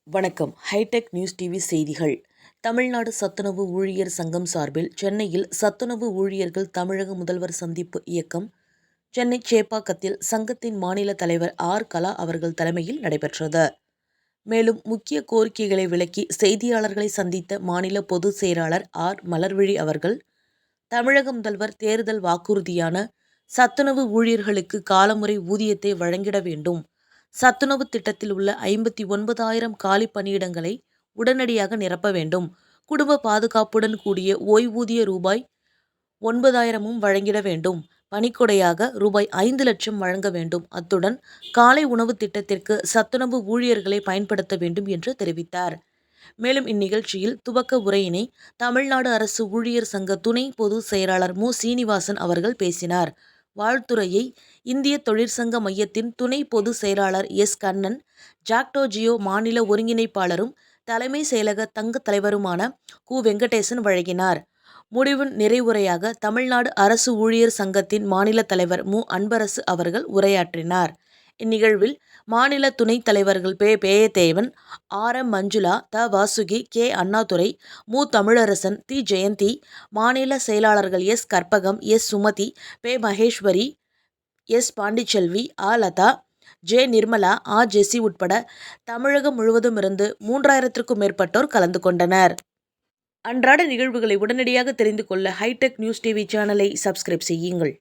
வணக்கம். Hitech news TV செய்திகள். தமிழ்நாடு சத்துணவு ஊழியர் சங்கம் சார்பில் சென்னையில் சத்துணவு ஊழியர்கள் தமிழக முதல்வர் சந்திப்பு இயக்கம் சென்னை சேப்பாக்கத்தில் சங்கத்தின் மாநில தலைவர் ஆர். கலா அவர்கள் தலைமையில் நடைபெற்றது. மேலும் முக்கிய கோரிக்கைகளை விளக்கி செய்தியாளர்களை சந்தித்த மாநில பொதுச் செயலாளர் ஆர். மலர்விழி அவர்கள், தமிழக முதல்வர் தேர்தல் வாக்குறுதியான சத்துணவு ஊழியர்களுக்கு காலமுறை ஊதியத்தை வழங்கிட வேண்டும். சத்துணவு திட்டத்தில் உள்ள 59,000 காலி பணியிடங்களை உடனடியாக நிரப்ப வேண்டும். குடும்ப பாதுகாப்புடன் கூடிய ஓய்வூதிய ரூபாய் 9,000 வழங்கிட வேண்டும். பணிக்கொடையாக ரூபாய் 5 லட்சம் வழங்க வேண்டும். அத்துடன் காலை உணவு திட்டத்திற்கு சத்துணவு ஊழியர்களை பயன்படுத்த வேண்டும் என்று தெரிவித்தார். மேலும் இந்நிகழ்ச்சியில் துவக்க உரையினை தமிழ்நாடு அரசு ஊழியர் சங்க துணை பொதுச் செயலாளர் மு. சீனிவாசன் அவர்கள் பேசினார். வாழ்த்துரையை இந்திய தொழிற்சங்க மையத்தின் துணை பொதுச் செயலாளர் எஸ். கண்ணன், ஜாக்டோ ஜியோ மாநில ஒருங்கிணைப்பாளரும் தலைமை செயலக தங்க தலைவருமான கு. வெங்கடேசன் வழங்கினார். முடிவு நிறைவுரையாக தமிழ்நாடு அரசு ஊழியர் சங்கத்தின் மாநில தலைவர் மு. அன்பரசு அவர்கள் உரையாற்றினார். இந்நிகழ்வில் மாநில துணைத் தலைவர்கள் பெ. பேயத்தேவன், ஆர். எம். மஞ்சுளா, த. வாசுகி, கே. அண்ணாதுரை, மு. தமிழரசன், தி. ஜெயந்தி, மாநில செயலாளர்கள் எஸ். கற்பகம், எஸ். சுமதி, பெ. மகேஸ்வரி, எஸ். பாண்டிச்செல்வி, ஆ. லதா, ஜே. நிர்மலா, ஆ. ஜெசி உட்பட தமிழகம் முழுவதும் இருந்து 3,000க்கும் மேற்பட்டோர் கலந்து கொண்டனர். அன்றாட நிகழ்வுகளை உடனடியாக தெரிந்து கொள்ள ஹைடெக் நியூஸ் டிவி சேனலை சப்ஸ்கிரைப் செய்யுங்கள்.